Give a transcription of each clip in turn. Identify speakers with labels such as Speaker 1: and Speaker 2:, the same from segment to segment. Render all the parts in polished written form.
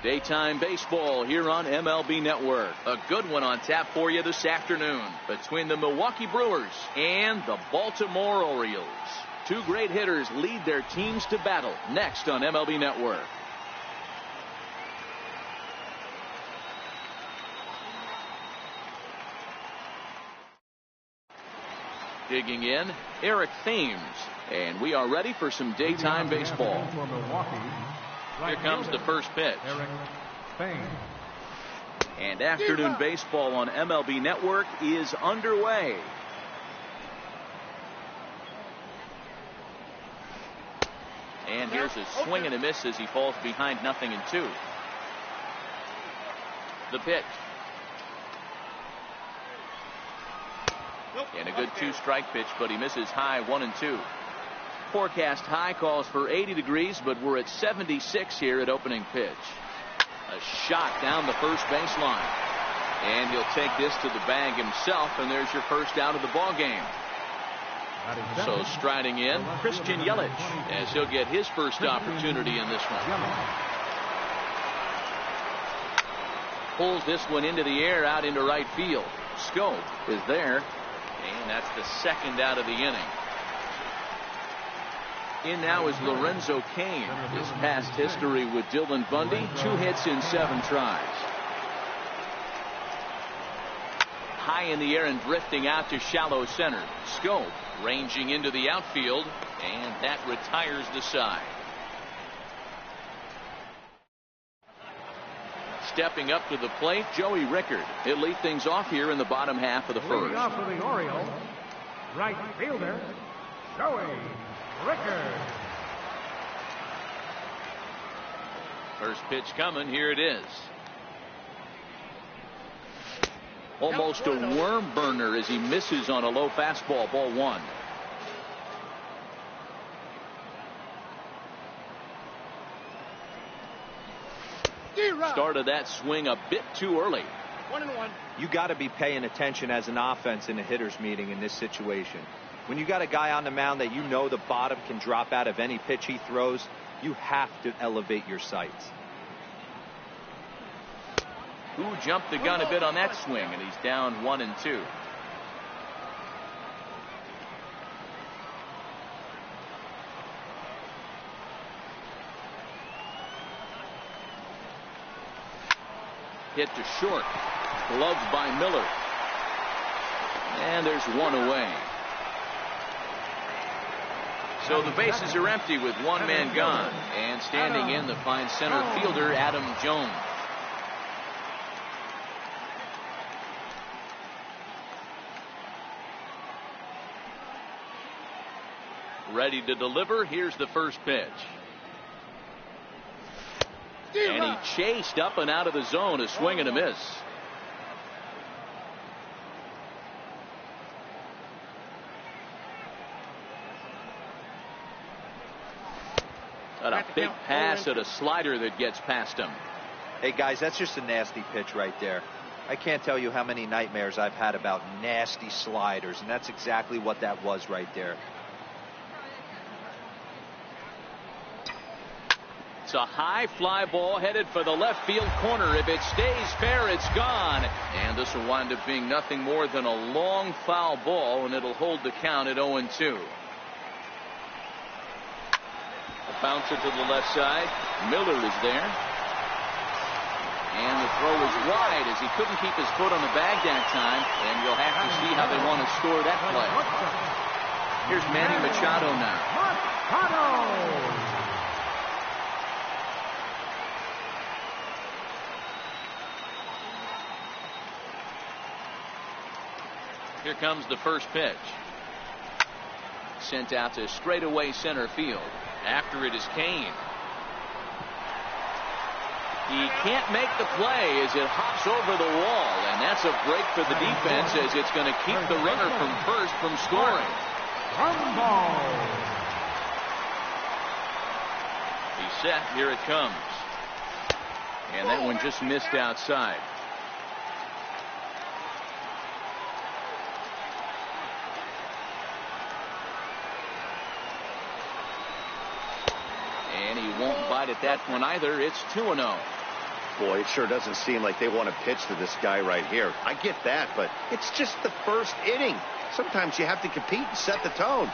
Speaker 1: Daytime baseball here on MLB Network. A good one on tap for you this afternoon between the Milwaukee Brewers and the Baltimore Orioles. Two great hitters lead their teams to battle next on MLB Network. Digging in, Eric Thames, and we are ready for some daytime baseball. Here comes the first pitch. And afternoon baseball on MLB Network is underway. And here's a swing and a miss as he falls behind 0-2. The pitch. And a good 2-strike pitch, but he misses high 1-2. Forecast high calls for 80 degrees, but we're at 76 here at opening pitch. A shot down the first baseline. And he'll take this to the bag himself, and there's your first out of the ball game. So striding in, Christian Yelich, as he'll get his first opportunity in this one. Pulls this one into the air out into right field. Scope is there, and that's the second out of the inning. In now is Lorenzo Cain. His past history with Dylan Bundy, 2 hits in 7 tries. High in the air and drifting out to shallow center. Scope ranging into the outfield, and that retires the side. Stepping up to the plate, Joey Rickard. He'll lead things off here in the bottom half of the first.
Speaker 2: Leading off for the Orioles, right fielder, Joey Rickard.
Speaker 1: First pitch coming. Here it is. Almost a worm burner as he misses on a low fastball. Ball 1. Started that swing a bit too early.
Speaker 3: 1-1. You got to be paying attention as an offense in a hitter's meeting in this situation. When you got a guy on the mound that you know the bottom can drop out of any pitch he throws, you have to elevate your sights.
Speaker 1: Who jumped the gun a bit on that swing, and he's down 1-2. Hit to short. Gloved by Miller. And there's one away. So the bases are empty with one man gone. And standing in the fine center fielder, Adam Jones. Ready to deliver. Here's the first pitch. And he chased up and out of the zone. A swing and a miss. And a big pass at a slider that gets past him.
Speaker 3: Hey guys, that's just a nasty pitch right there. I can't tell you how many nightmares I've had about nasty sliders, and that's exactly what that was right there.
Speaker 1: It's a high fly ball headed for the left field corner. If it stays fair, it's gone. And this will wind up being nothing more than a long foul ball, and it'll hold the count at 0-2. A bouncer to the left side. Miller is there. And the throw is wide as he couldn't keep his foot on the bag that time. And you'll have to see how they want to score that play. Here's Manny Machado now. Here comes the first pitch. Sent out to straightaway center field. After it is Cain. He can't make the play as it hops over the wall, and that's a break for the defense as it's going to keep the runner from first from scoring. He's set. Here it comes. And that one just missed outside. And he won't bite at that one either. It's 2-0.
Speaker 4: Boy, it sure doesn't seem like they want to pitch to this guy right here. I get that, but it's just the first inning. Sometimes you have to compete and set the tone.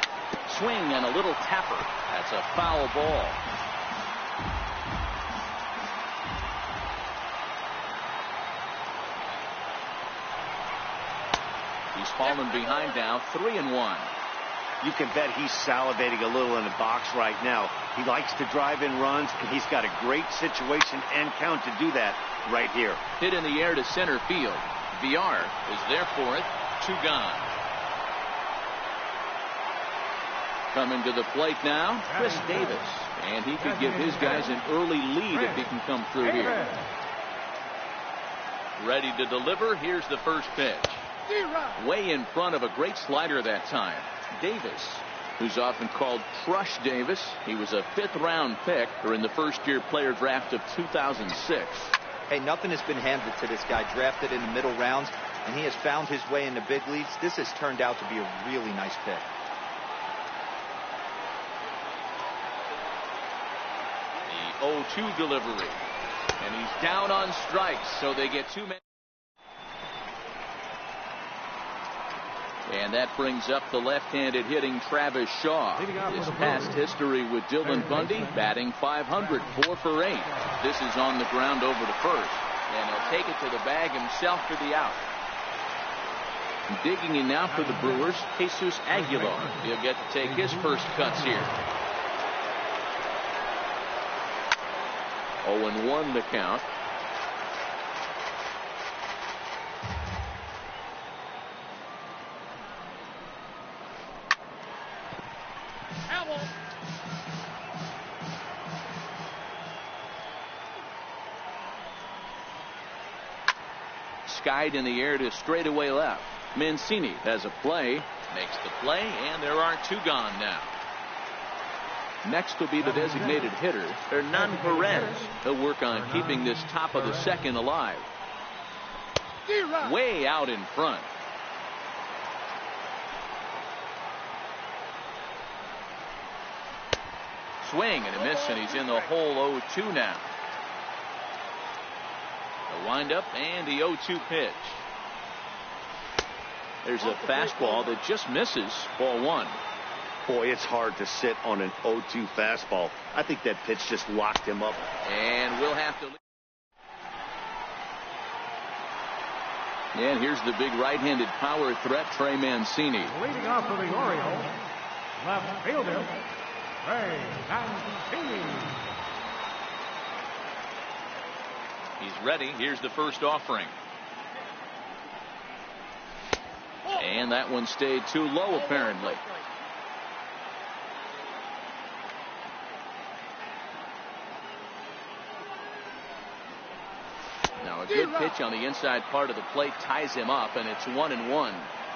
Speaker 1: Swing and a little tapper. That's a foul ball. He's fallen behind now, 3-1.
Speaker 4: You can bet he's salivating a little in the box right now. He likes to drive in runs, and he's got a great situation and count to do that right here.
Speaker 1: Hit in the air to center field. VR is there for it. 2 gone. Coming to the plate now, Chris Davis. And he could give his guys an early lead if he can come through here. Ready to deliver. Here's the first pitch. Way in front of a great slider that time. Davis, who's often called Crush Davis. He was a 5th-round pick during the first-year player draft of 2006.
Speaker 3: Hey, nothing has been handed to this guy. Drafted in the middle rounds, and he has found his way in the big leagues. This has turned out to be a really nice pick.
Speaker 1: The 0-2 delivery. And he's down on strikes, so they get 2 men. And that brings up the left-handed hitting Travis Shaw. His past history with Dylan Bundy, batting .500, 4 for 8. This is on the ground over to first. And he'll take it to the bag himself for the out. Digging in now for the Brewers, Jesus Aguilar. He'll get to take his first cuts here. 0-1 the count. Skied in the air to straightaway left. Mancini has a play, makes the play, and there are 2 gone now. Next will be the designated hitter, Hernan Perez. He'll work on keeping this top of the second alive. Way out in front. Swing and a miss, and he's in the hole 0-2 now. The windup and the 0-2 pitch. There's a fastball that just misses. Ball 1.
Speaker 4: Boy, it's hard to sit on an 0-2 fastball. I think that pitch just locked him up.
Speaker 1: And we'll have to. And here's the big right-handed power threat, Trey Mancini.
Speaker 2: Leading off for the Orioles, left fielder, Trey Mancini.
Speaker 1: He's ready. Here's the first offering. And that one stayed too low, apparently. Now a good pitch on the inside part of the plate ties him up, and it's 1-1.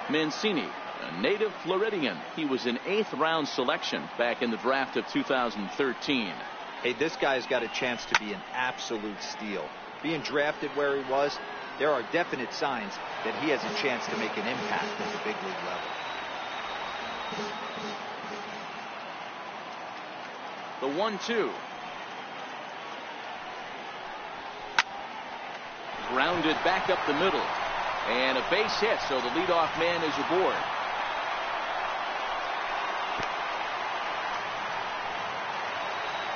Speaker 1: Mancini, a native Floridian. He was an 8th-round selection back in the draft of 2013.
Speaker 3: Hey, this guy's got a chance to be an absolute steal. Being drafted where he was, there are definite signs that he has a chance to make an impact at the big league level.
Speaker 1: The 1-2. Grounded back up the middle. And a base hit, so the leadoff man is aboard.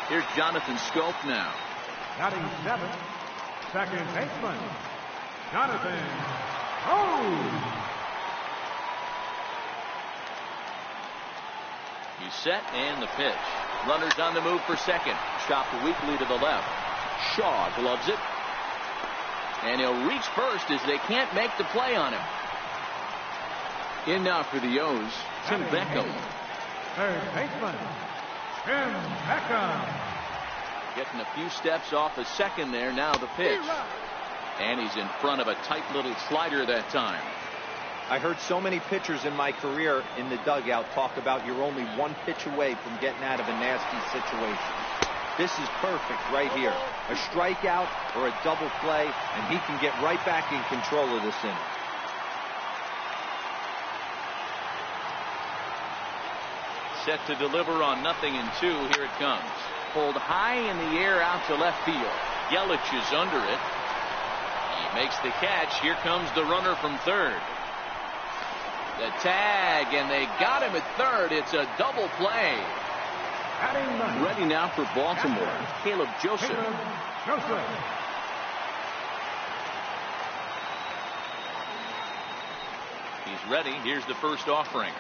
Speaker 1: Here's Jonathan Scope now.
Speaker 2: Batting 7th, second baseman, Jonathan Scope.
Speaker 1: He's set, and the pitch. Runners on the move for second. Chopped weakly to the left. Shaw gloves it. And he'll reach first as they can't make the play on him. In now for the O's, Tim Beckham.
Speaker 2: Third baseman, Tim Beckham.
Speaker 1: Getting a few steps off a second there. Now the pitch. And he's in front of a tight little slider that time.
Speaker 3: I heard so many pitchers in my career in the dugout talk about you're only 1 pitch away from getting out of a nasty situation. This is perfect right here. A strikeout or a double play, and he can get right back in control of this inning.
Speaker 1: Set to deliver on 0-2. Here it comes. Pulled high in the air out to left field. Yelich is under it. He makes the catch. Here comes the runner from third. The tag, and they got him at third. It's a double play. Ready now for Baltimore, Caleb Joseph. He's ready. Here's the first offering.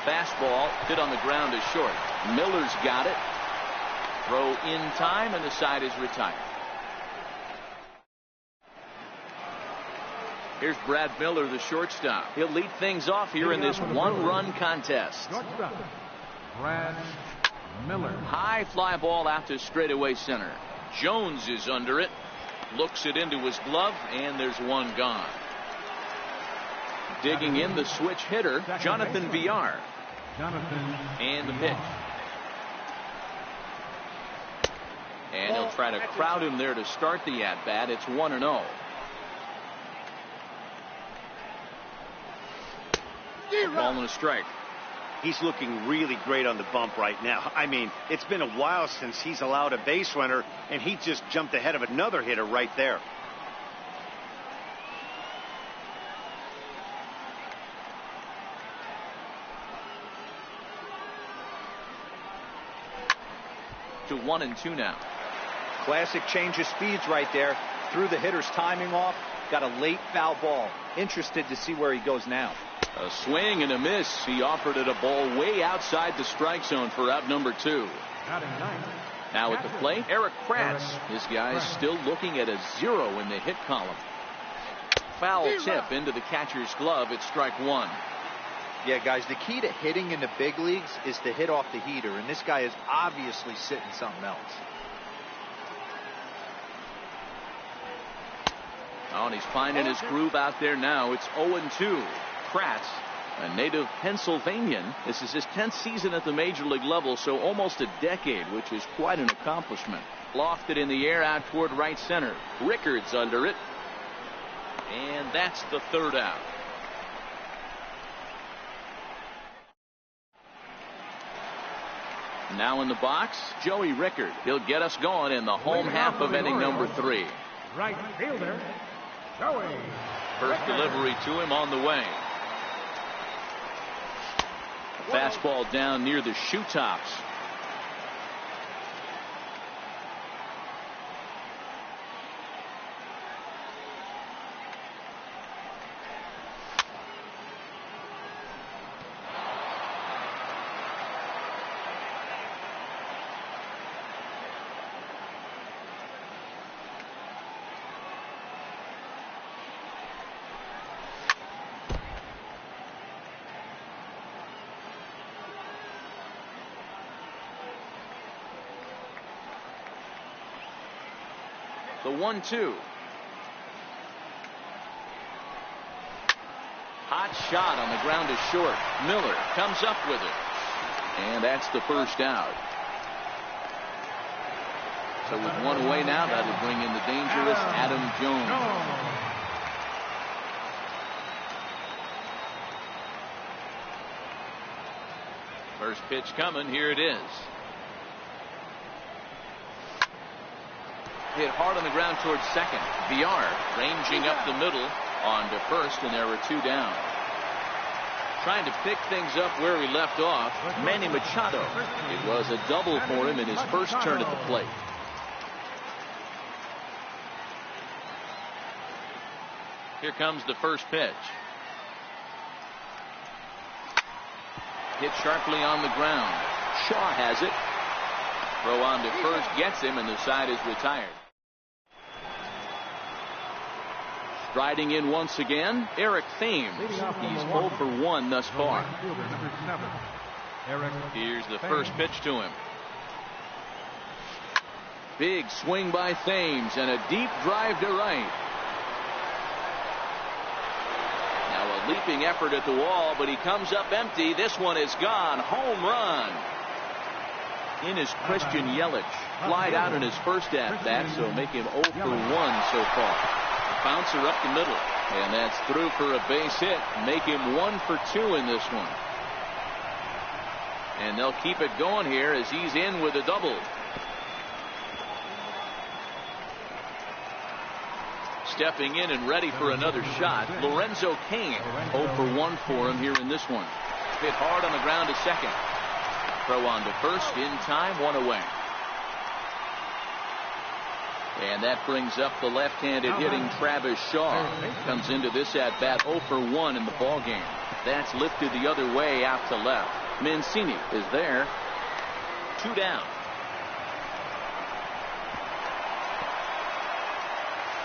Speaker 1: Fastball hit on the ground is short. Miller's got it. Throw in time, and the side is retired. Here's Brad Miller, the shortstop. He'll lead things off here in this one-run contest.
Speaker 2: Brad Miller.
Speaker 1: High fly ball out to straightaway center. Jones is under it. Looks it into his glove, and there's one gone. Digging in the switch hitter, Jonathan Villar. And the pitch. And he'll try to crowd him there to start the at-bat. It's 1-0. Ball and a strike.
Speaker 4: He's looking really great on the bump right now. I mean, it's been a while since he's allowed a base runner, and he just jumped ahead of another hitter right there.
Speaker 1: To 1-2 now.
Speaker 3: Classic change of speeds right there. Threw the hitter's timing off. Got a late foul ball. Interested to see where he goes now.
Speaker 1: A swing and a miss. He offered it a ball way outside the strike zone for out number 2. Now at the plate, Eric Kratz. His guy's still looking at a 0 in the hit column. Foul tip into the catcher's glove. It's strike 1.
Speaker 3: Yeah, guys, the key to hitting in the big leagues is to hit off the heater, and this guy is obviously sitting something else.
Speaker 1: Oh, and he's finding his groove out there now. It's 0-2. Kratz, a native Pennsylvanian. This is his 10th season at the major league level, so almost a decade, which is quite an accomplishment. Lofted in the air out toward right center. Rickards under it. And that's the third out. Now in the box, Joey Rickard. He'll get us going in the home half of inning number 3.
Speaker 2: Right fielder, Joey.
Speaker 1: First delivery to him on the way. Fastball down near the shoe tops. The 1-2. Hot shot on the ground is short. Miller comes up with it. And that's the first out. So with one away now, that'll bring in the dangerous Adam Jones. First pitch coming. Here it is. Hit hard on the ground towards second. Villar ranging up the middle on to first, and there were 2 down. Trying to pick things up where he left off, Manny Machado. It was a double for him in his first turn at the plate. Here comes the first pitch. Hit sharply on the ground. Shaw has it. Throw on to first gets him, and the side is retired. Striding in once again, Eric Thames. He's 0 for 1 thus far. Here's the first pitch to him. Big swing by Thames and a deep drive to right. Now a leaping effort at the wall, but he comes up empty. This one is gone. Home run. In is Christian Yelich. Flied out in his first at-bat, so make him 0 for 1 so far. Bouncer up the middle, and that's through for a base hit. Make him 1 for 2 in this one. And they'll keep it going here as he's in with a double. stepping in and ready for another shot. Lorenzo Cain, 0 for 1 for him here in this one. Hit hard on the ground to second. Throw on to first in time, 1 away. And that brings up the left-handed hitting Travis Shaw. Comes into this at-bat 0 for 1 in the ballgame. That's lifted the other way out to left. Mancini is there. 2 down.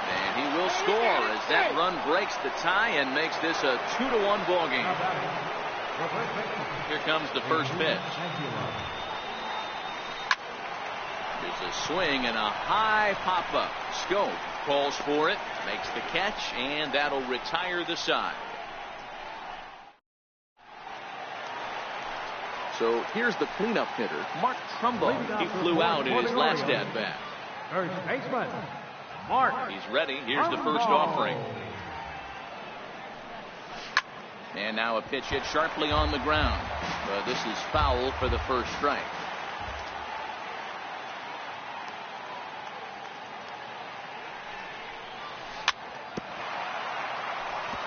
Speaker 1: And he will score as that run breaks the tie and makes this a 2-1 ball game. Here comes the first pitch. There's a swing and a high pop-up. Scope calls for it, makes the catch, and that'll retire the side. So here's the cleanup hitter, Mark Trumbo. He flew out in his last at-bat.
Speaker 2: First baseman, Mark.
Speaker 1: He's ready. Here's the first offering. And now a pitch hit sharply on the ground. But this is foul for the first strike.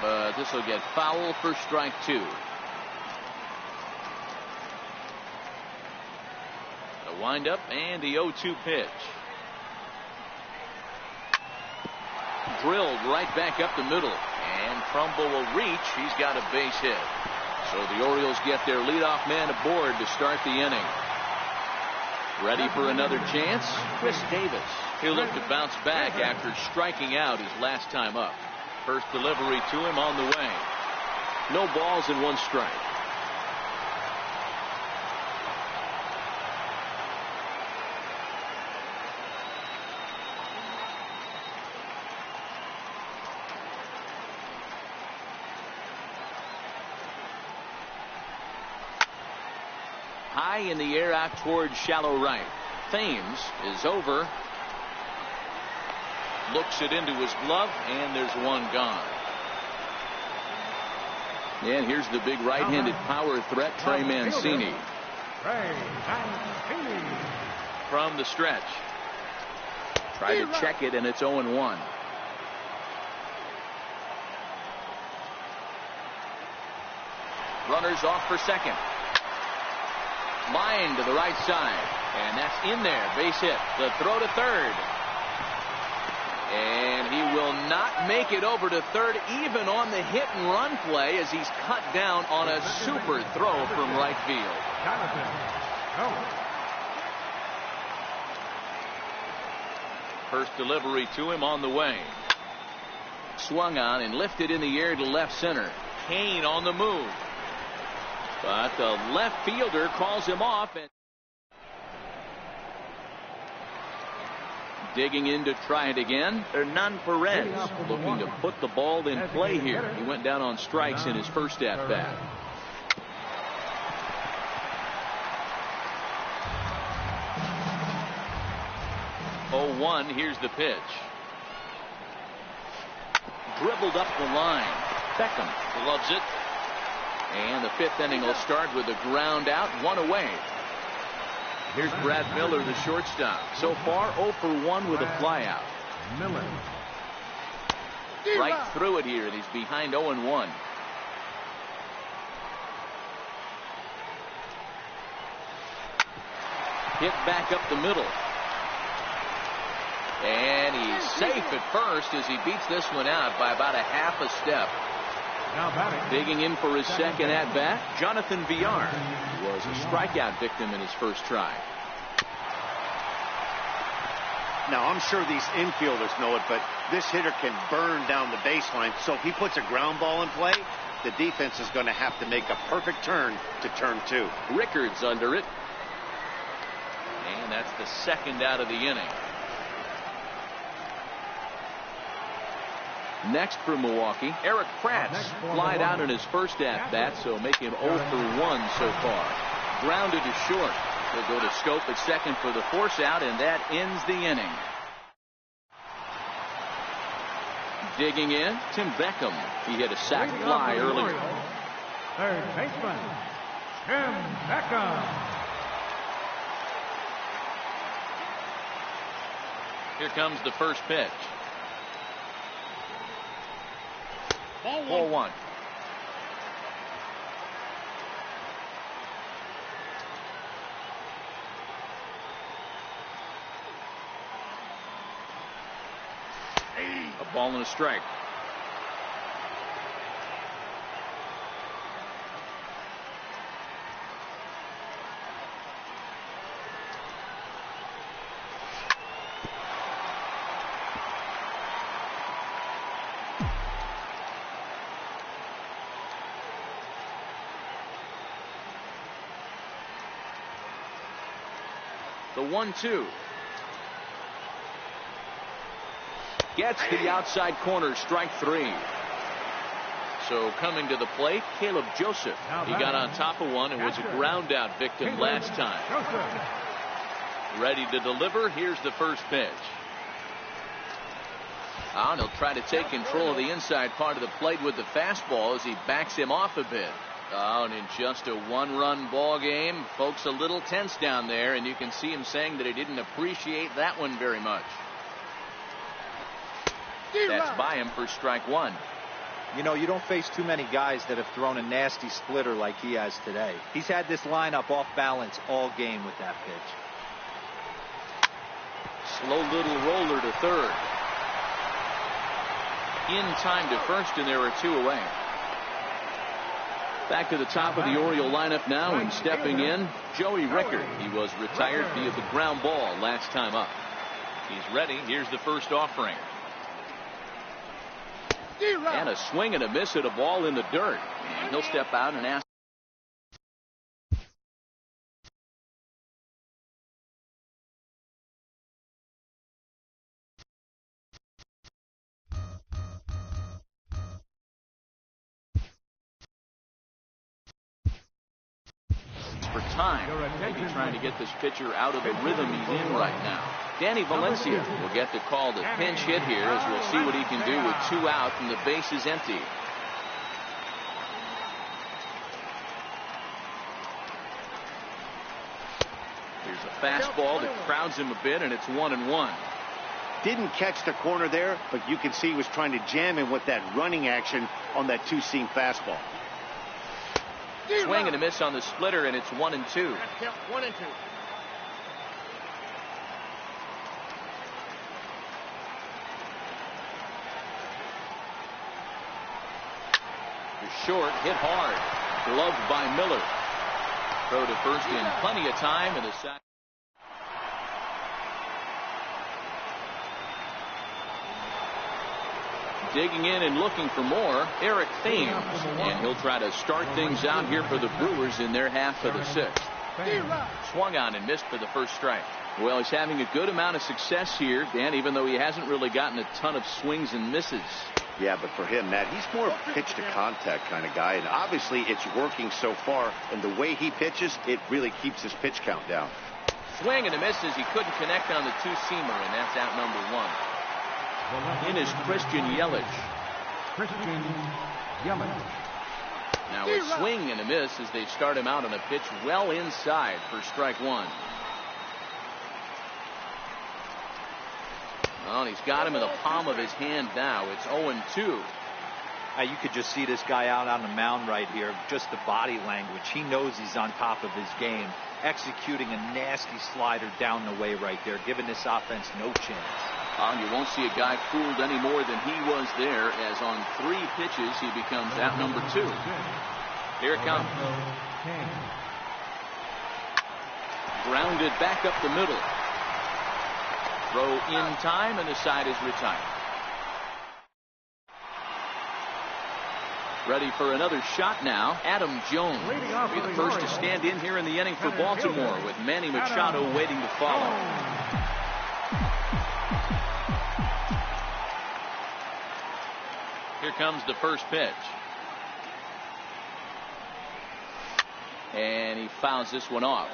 Speaker 1: But this will get foul for strike 2. The windup and the 0-2 pitch. Drilled right back up the middle. And Trumbo will reach. He's got a base hit. So the Orioles get their leadoff man aboard to start the inning. Ready for another chance? Chris Davis. He'll look to bounce back after striking out his last time up. First delivery to him on the way. No balls and 1 strike. High in the air out towards shallow right. Thames is over. Looks it into his glove, and there's 1 gone. And here's the big right-handed power threat, Trey Mancini. From the stretch. Try to check it, and it's 0-1. Runners off for second. Line to the right side. And that's in there. Base hit. The throw to third. And he will not make it over to third, even on the hit and run play, as he's cut down on a super throw from right field. First delivery to him on the way. Swung on and lifted in the air to left center. Cain on the move. But the left fielder calls him off. And digging in to try it again, Hernan Perez looking to put the ball in play here. He went down on strikes in his first at-bat. Oh, 1, here's the pitch. Dribbled up the line. Beckham loves it. And the 5th inning will start with a ground out, 1 away. Here's Brad Miller, the shortstop. So far, 0 for 1 with a flyout.
Speaker 2: Miller.
Speaker 1: Right through it here, and he's behind 0-1. Hit back up the middle. And he's safe at first as he beats this one out by about a half a step. Digging in for his second at-bat, Jonathan Villar was a strikeout victim in his first try.
Speaker 4: Now, I'm sure these infielders know it, but this hitter can burn down the baseline. So if he puts a ground ball in play, the defense is going to have to make a perfect turn to turn 2.
Speaker 1: Rickards under it. And that's the second out of the inning. Next for Milwaukee, Eric Kratz flied out in his first at-bat, so make him 0 for 1 so far. Grounded to short. They'll go to Scope at second for the force out, and that ends the inning. Digging in, Tim Beckham. He hit a sac fly earlier.
Speaker 2: Third baseman, Tim Beckham.
Speaker 1: Here comes the first pitch. Ball one. A ball and a strike. The 1-2. Gets to the outside corner, strike three. So coming to the plate, Caleb Joseph. He got on top of one and was a ground out victim last time. Ready to deliver. Here's the first pitch. And he'll try to take control of the inside part of the plate with the fastball as he backs him off a bit. And in just a one-run ball game, folks a little tense down there, and you can see him saying that he didn't appreciate that one very much. That's by him for strike one.
Speaker 3: You know, you don't face too many guys that have thrown a nasty splitter like he has today. He's had this lineup off balance all game with that pitch.
Speaker 1: Slow little roller to third. In time to first, and there are two away. Back to the top of the Oriole lineup now, and stepping in, Joey Rickard. He was retired via the ground ball last time up. He's ready. Here's the first offering. And a swing and a miss at a ball in the dirt. And he'll step out and ask. For time, maybe trying to get this pitcher out of the rhythm he's in right now. Danny Valencia will get the call to pinch hit here as we'll see what he can do with two out and the base is empty. Here's a fastball that crowds him a bit, and it's 1-1.
Speaker 4: Didn't catch the corner there, but you can see he was trying to jam him with that running action on that two-seam fastball.
Speaker 1: Swing and a miss on the splitter, and it's 1-2.
Speaker 2: 1-2.
Speaker 1: Short, hit hard. Gloved by Miller. Throw to first in plenty of time, and the sack. Digging in and looking for more, Eric Thames. And he'll try to start things out here for the Brewers in their half of the sixth. Swung on and missed for the first strike. Well, he's having a good amount of success here, Dan, even though he hasn't really gotten a ton of swings and misses.
Speaker 4: Yeah, but for him, Matt, he's more a pitch-to-contact kind of guy, and obviously it's working so far, and the way he pitches, it really keeps his pitch count down.
Speaker 1: Swing and a miss as he couldn't connect on the two-seamer, and that's out number one. In is Christian Yelich. Now a swing and a miss as they start him out on a pitch well inside for strike one. Well, he's got him in the palm of his hand now. It's 0-2.
Speaker 3: You could just see this guy out on the mound right here. Just the body language. He knows he's on top of his game. Executing a nasty slider down the way right there, giving this offense no chance.
Speaker 1: You won't see a guy fooled any more than he was there, as on 3 pitches he becomes out number 2. Here it comes. Grounded back up the middle. Throw in time, and the side is retired. Ready for another shot now. Adam Jones will be the first to stand in here in the inning for Baltimore, with Manny Machado waiting to follow. Here comes the first pitch. And he fouls this one off.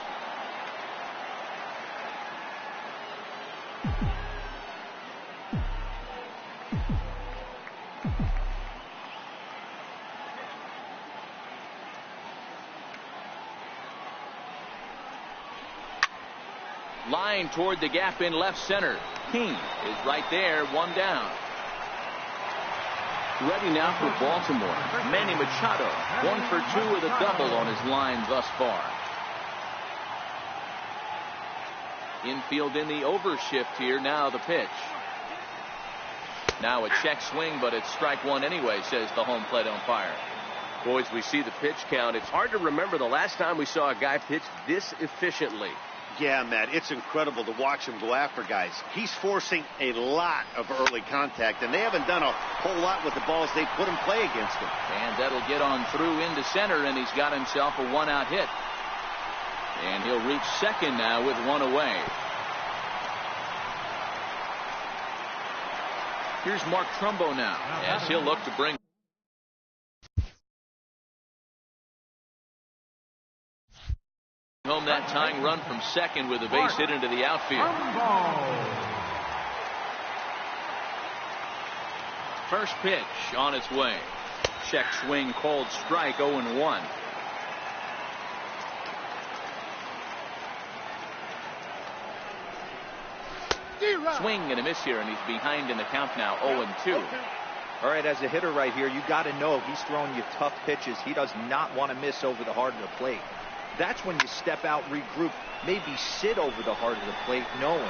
Speaker 1: Line toward the gap in left center. King is right there, one down. Ready now for Baltimore. Manny Machado, 1 for 2 with a double on his line thus far. Infield in the overshift here. Now the pitch. Now a check swing, but it's strike one anyway, says the home plate umpire.
Speaker 5: Boys, we see the pitch count. It's hard to remember the last time we saw a guy pitch this efficiently.
Speaker 4: Yeah, Matt, it's incredible to watch him go after guys. He's forcing a lot of early contact, and they haven't done a whole lot with the balls they put in play against him.
Speaker 1: And that'll get on through into center, and he's got himself a one-out hit. And he'll reach second now with one away. Here's Mark Trumbo now, as he'll look to bring home that tying run from second with a base hit into the outfield. First pitch on its way. Check swing called strike, 0-1. Swing and a miss here, and he's behind in the count now, 0-2.
Speaker 3: All right, as a hitter right here, you got to know if he's throwing you tough pitches, he does not want to miss over the heart of the plate. That's when you step out, regroup, maybe sit over the heart of the plate, knowing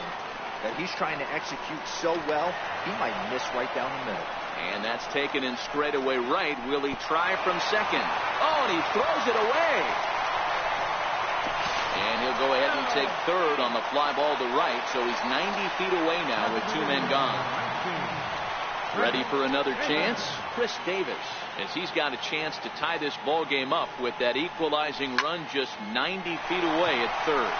Speaker 3: that he's trying to execute so well, he might miss right down the middle.
Speaker 1: And that's taken in straightaway right. Will he try from second? Oh, and he throws it away. And he'll go ahead and take third on the fly ball to right, so he's 90 feet away now with 2 men gone. Ready for another chance? Chris Davis, as he's got a chance to tie this ball game up with that equalizing run just 90 feet away at third.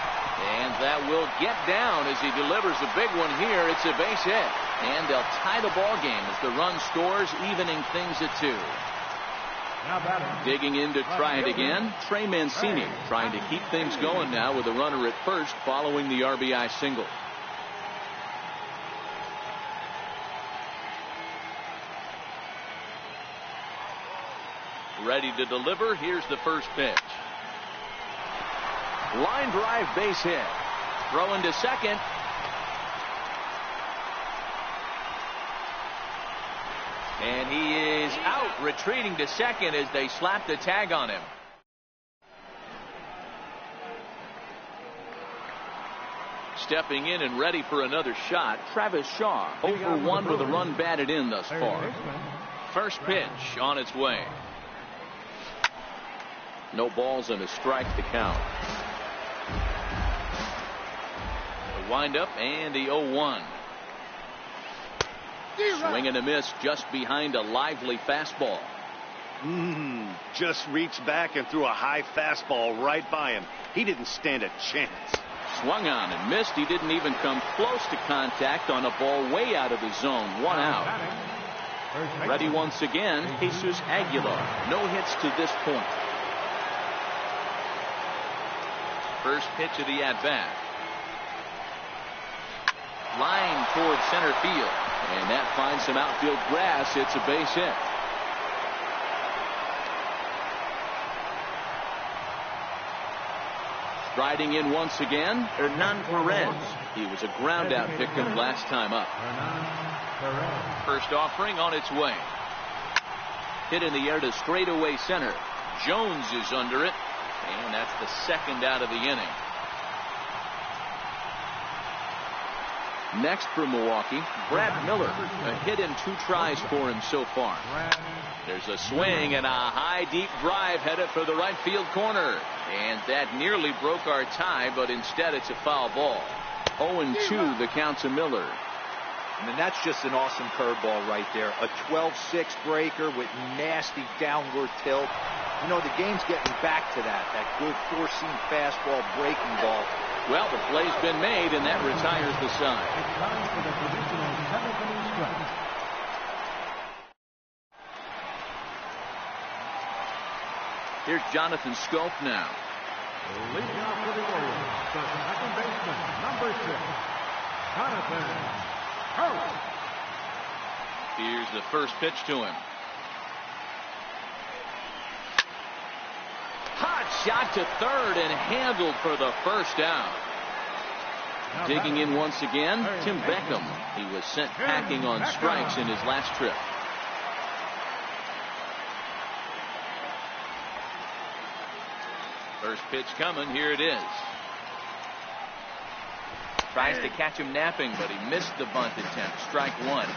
Speaker 1: And that will get down as he delivers a big one here. It's a base hit. And they'll tie the ball game as the run scores, evening things at 2. Digging in to try it again, Trey Mancini trying to keep things going now with a runner at first following the RBI single. Ready to deliver. Here's the first pitch. Line drive, base hit. Throwing to second. And he is out, retreating to second as they slap the tag on him. Stepping in and ready for another shot, Travis Shaw, 0-1 with a run batted in thus far. First pitch on its way. No balls and a strike to count. The windup and the 0-1. Swing and a miss just behind a lively fastball.
Speaker 4: Just reached back and threw a high fastball right by him. He didn't stand a chance.
Speaker 1: Swung on and missed. He didn't even come close to contact on a ball way out of the zone. 1 out. Ready once again, Jesus Aguilar. No hits to this point. First pitch of the at-bat. Line toward center field. And that finds some outfield grass. It's a base hit. Striding in once again, Hernan Perez. He was a ground out victim last time up. First offering on its way. Hit in the air to straightaway center. Jones is under it. And that's the second out of the inning. Next for Milwaukee, Brad Miller. A hit in 2 tries for him so far. There's a swing and a high deep drive headed for the right field corner. And that nearly broke our tie, but instead it's a foul ball. 0-2 the count to Miller.
Speaker 3: I mean, that's just an awesome curveball right there. A 12-6 breaker with nasty downward tilt. You know, the game's getting back to that good 4-seam fastball breaking ball.
Speaker 1: Well, the play's been made, and that retires the side. Here's Jonathan Scope now.
Speaker 2: Leading off for the Orioles, the second baseman, number 6, Jonathan Scope.
Speaker 1: Here's the first pitch to him. Hot shot to third and handled for the first out. Digging in once again, Tim Beckham. He was sent packing on strikes in his last trip. First pitch coming. Here it is. Tries to catch him napping, but he missed the bunt attempt. Strike one.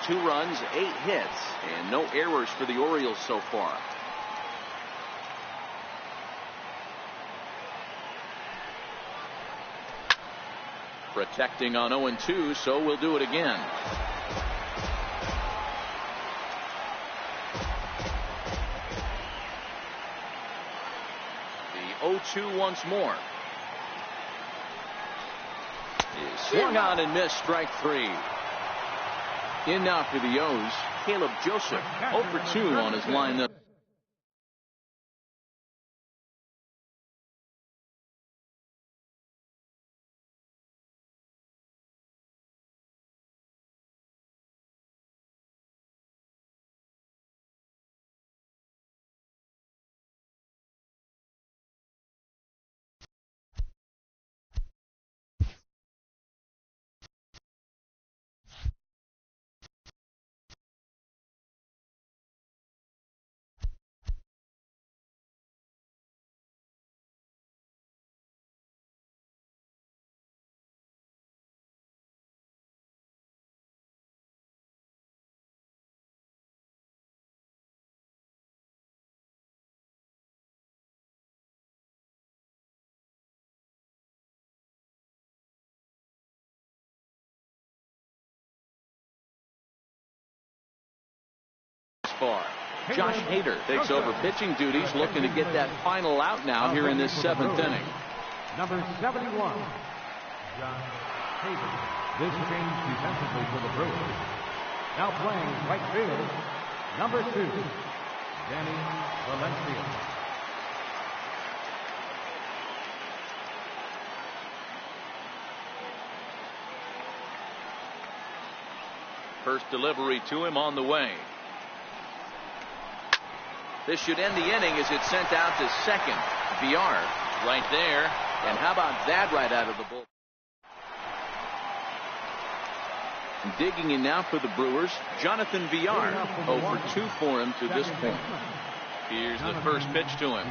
Speaker 1: Two runs, 8 hits, and no errors for the Orioles so far. Protecting on 0-2, so we'll do it again. The 0-2 once more. Is swung on and missed. Strike three. In now for the O's, Caleb Joseph, 0 for 2 on his lineup. Josh Hader takes over pitching duties, looking to get that final out now here in this 7th inning.
Speaker 2: Number 71, Josh Hader. This change defensively for the Brewers. Now playing right field, number 2, Danny Valencia.
Speaker 1: First delivery to him on the way. This should end the inning as it's sent out to second. VR right there. And how about that right out of the bullpen? Digging in now for the Brewers, Jonathan VR. 0 for 2 for him to this point. Here's the first pitch to him.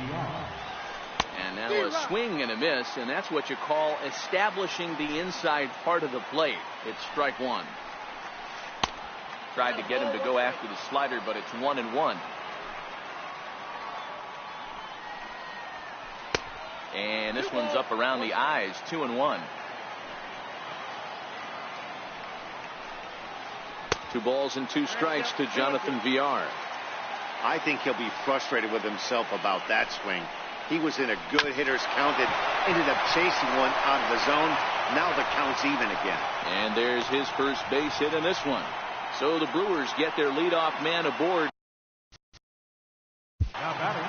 Speaker 1: And now a swing and a miss, and that's what you call establishing the inside part of the plate. It's strike one. Tried to get him to go after the slider, but it's 1-1. And this one's up around the eyes, 2-1. 2 balls and 2 strikes to Jonathan VR.
Speaker 4: I think he'll be frustrated with himself about that swing. He was in a good hitter's count and ended up chasing one out of the zone. Now the count's even again.
Speaker 1: And there's his first base hit in this one. So the Brewers get their leadoff man aboard.
Speaker 2: Now batting,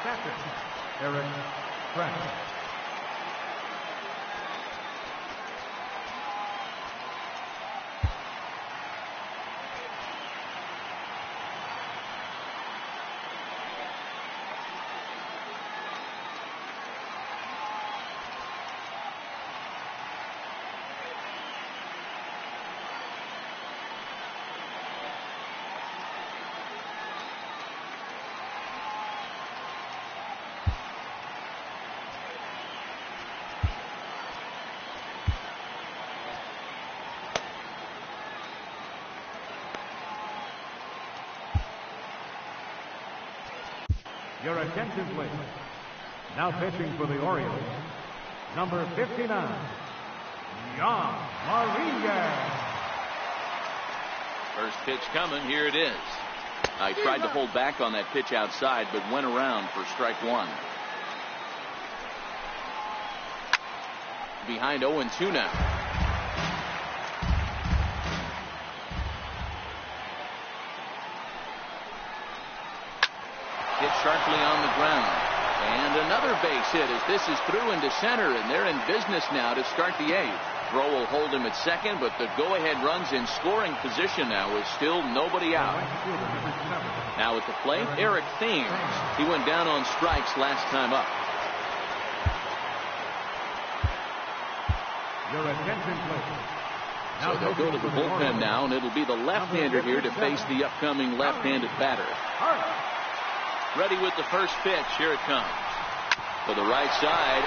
Speaker 2: catcher, Eric Frank. Your attention, please. Now pitching for the Orioles, number 59, John Marinez.
Speaker 1: First pitch coming. Here it is. I tried to hold back on that pitch outside, but went around for strike one. Behind 0-2 now. Hit sharply on the ground. And another base hit as this is through into center, and they're in business now to start the 8th. Throw will hold him at second, but the go-ahead runs in scoring position now with still nobody out. Now at the plate, Eric Thames. He went down on strikes last time up.
Speaker 2: Your attention, please.
Speaker 1: So they'll go to the bullpen now, and it'll be the left-hander here to face the upcoming left-handed batter. Ready with the first pitch. Here it comes. To the right side.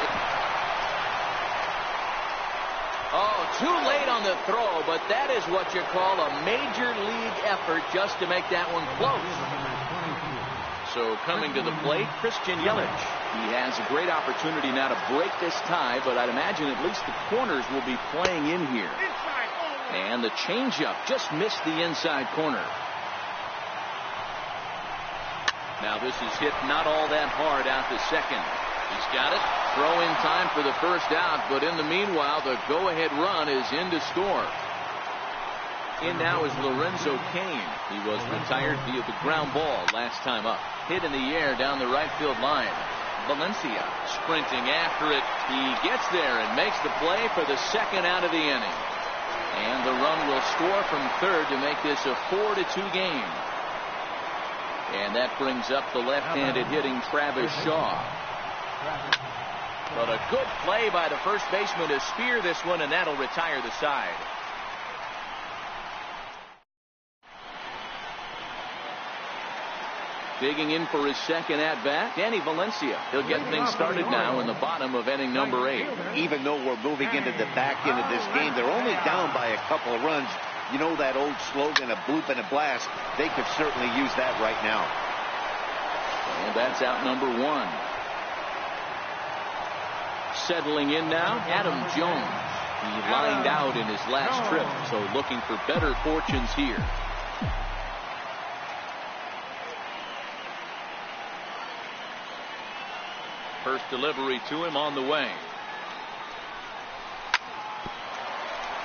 Speaker 1: Oh, too late on the throw, but that is what you call a major league effort just to make that one close. So coming to the plate, Christian Yelich. He has a great opportunity now to break this tie, but I'd imagine at least the corners will be playing in here. And the changeup just missed the inside corner. Now this is hit not all that hard out to second. He's got it. Throw in time for the first out, but in the meanwhile, the go-ahead run is in to score. In now is Lorenzo Cain. He was retired via the ground ball last time up. Hit in the air down the right field line. Valencia sprinting after it. He gets there and makes the play for the second out of the inning. And the run will score from third to make this a 4-2 game. And that brings up the left-handed hitting Travis Shaw. But a good play by the first baseman to spear this one, and that'll retire the side. Digging in for his second at-bat, Danny Valencia. He'll get things started now in the bottom of inning number 8.
Speaker 4: Even though we're moving into the back end of this game, they're only down by a couple of runs. You know that old slogan, a bloop and a blast. They could certainly use that right now.
Speaker 1: And that's out number 1. Settling in now, Adam Jones. He lined out in his last trip, so looking for better fortunes here. First delivery to him on the way.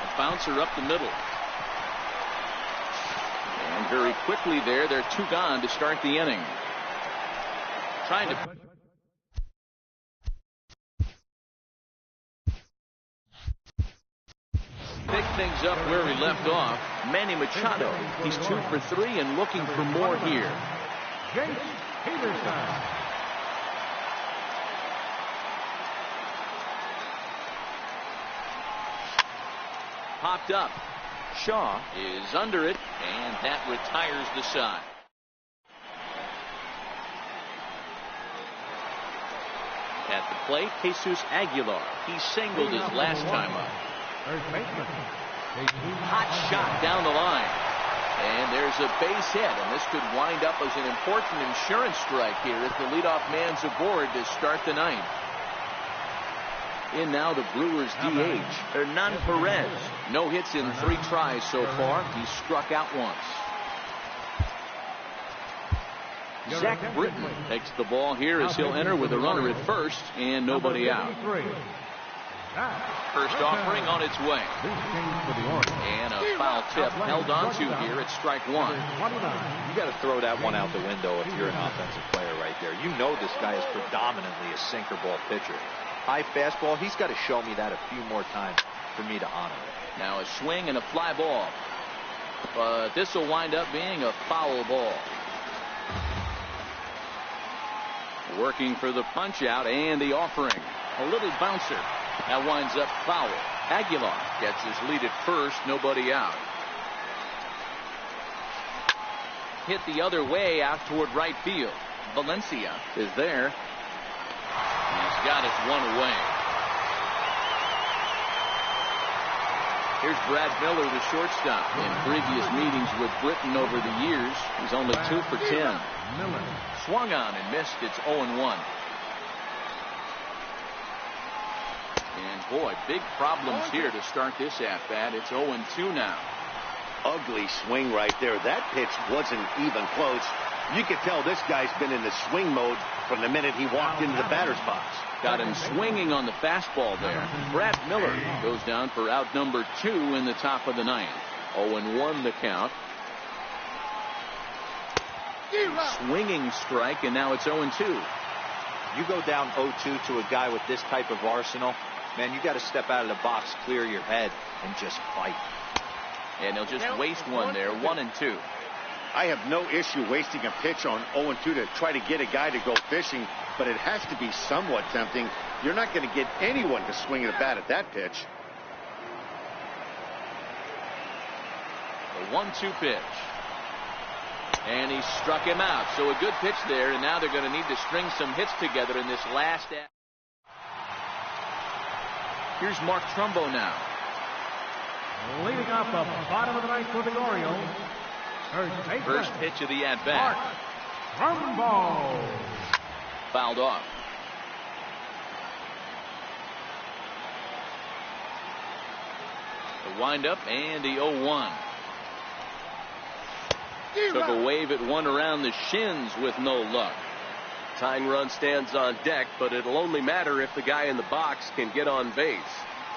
Speaker 1: A bouncer up the middle. And very quickly there, they're 2 gone to start the inning. Trying to pick things up where he left off. Manny Machado. He's 2 for 3 and looking for more here.
Speaker 2: James Peterson.
Speaker 1: Popped up. Shaw is under it, and that retires the side. At the plate, Jesus Aguilar. He singled his last time up. Hot shot down the line. And there's a base hit, and this could wind up as an important insurance strike here if the leadoff man's aboard to start the 9th. In now the Brewers DH, Hernan Perez. No hits in 3 tries so far. He struck out once. Zach Britton takes the ball here as he'll enter with a runner at first and nobody out. First offering on its way. And a foul tip held on to here at strike 1.
Speaker 3: You got to throw that one out the window if you're an offensive player right there. You know this guy is predominantly a sinker ball pitcher. High fastball, he's got to show me that a few more times for me to honor it.
Speaker 1: Now a swing and a fly ball. But this will wind up being a foul ball. Working for the punch out and the offering. A little bouncer. That winds up foul. Aguilar gets his lead at first, nobody out. Hit the other way out toward right field. Valencia is there. He's got it 1 away. Here's Brad Miller, the shortstop. In previous meetings with Britton over the years, he's only 2 for 10. Swung on and missed. It's 0-1. And boy, big problems here to start this at-bat. It's 0-2 now.
Speaker 4: Ugly swing right there. That pitch wasn't even close. You could tell this guy's been in the swing mode from the minute he walked into the batter's box.
Speaker 1: Got him swinging on the fastball there. Brad Miller goes down for out number 2 in the top of the 9th. 0-1 the count. Swinging strike, and now it's 0-2.
Speaker 3: You go down 0-2 to a guy with this type of arsenal, man, you got to step out of the box, clear your head, and just fight.
Speaker 1: And he'll just waste one there, 1-2.
Speaker 4: I have no issue wasting a pitch on 0-2 to try to get a guy to go fishing, but it has to be somewhat tempting. You're not going to get anyone to swing at a bat at that pitch.
Speaker 1: 1-2 pitch. And he struck him out. So a good pitch there, and now they're going to need to string some hits together in this last. Here's Mark Trumbo now.
Speaker 2: Leading off the bottom of the ninth for the Orioles.
Speaker 1: First pitch of the at-bat.
Speaker 2: Trumbo.
Speaker 1: Fouled off. The windup and the 0-1. Took a wave at one around the shins with no luck.
Speaker 5: Tying run stands on deck, but it'll only matter if the guy in the box can get on base.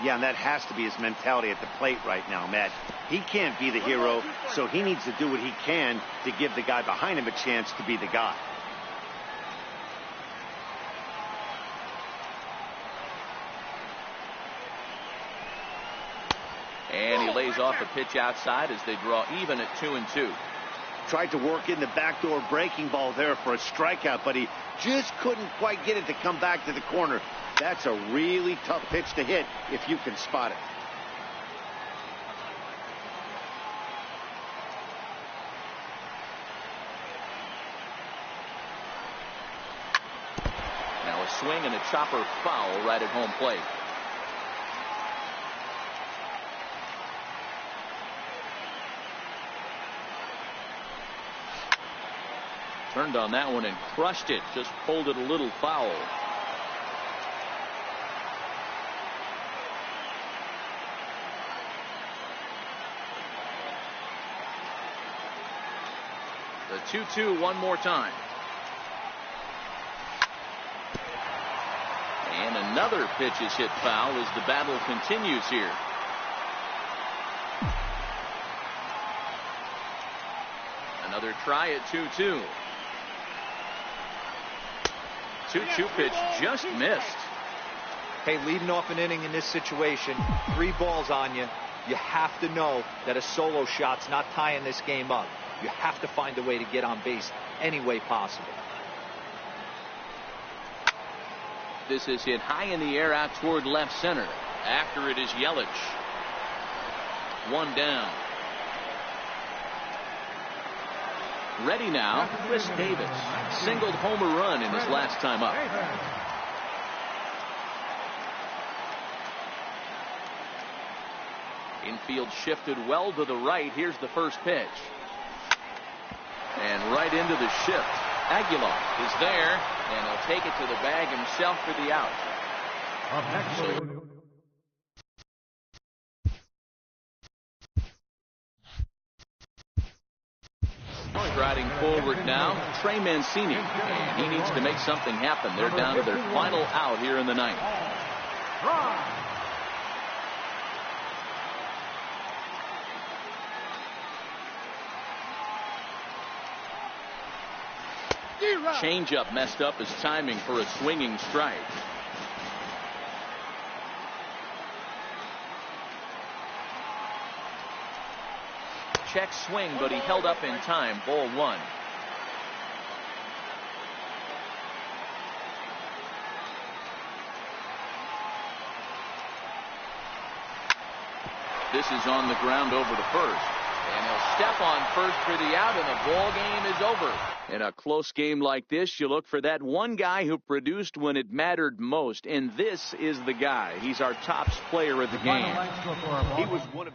Speaker 4: Yeah, and that has to be his mentality at the plate right now, Matt. He can't be the hero, so he needs to do what he can to give the guy behind him a chance to be the guy.
Speaker 1: And he lays off a pitch outside as they draw even at 2-2.
Speaker 4: Tried to work in the backdoor breaking ball there for a strikeout, but he just couldn't quite get it to come back to the corner. That's a really tough pitch to hit if you can spot it.
Speaker 1: Now a swing and a chopper foul right at home plate. Turned on that one and crushed it. Just pulled it a little foul. The 2-2 one more time. And another pitch is hit foul as the battle continues here. Another try at 2-2. 2-2 pitch just missed.
Speaker 3: Hey, leading off an inning in this situation, 3 balls on you. You have to know that a solo shot's not tying this game up. You have to find a way to get on base any way possible.
Speaker 1: This is hit high in the air out toward left center. After it is Yelich. One down. Ready now, Chris Davis. Singled homer run in his last time up. Infield shifted well to the right. Here's the first pitch. And right into the shift. Aguilar is there, and he'll take it to the bag himself for the out. Striding forward now, Trey Mancini, and he needs to make something happen. They're down to their final out here in the ninth. Changeup messed up his timing for a swinging strike. Check swing, but he held up in time. Ball 1. This is on the ground over to first. And he'll step on first for the out, and the ball game is over. In a close game like this, you look for that one guy who produced when it mattered most. And this is the guy. He's our top player of the game.
Speaker 4: He was one of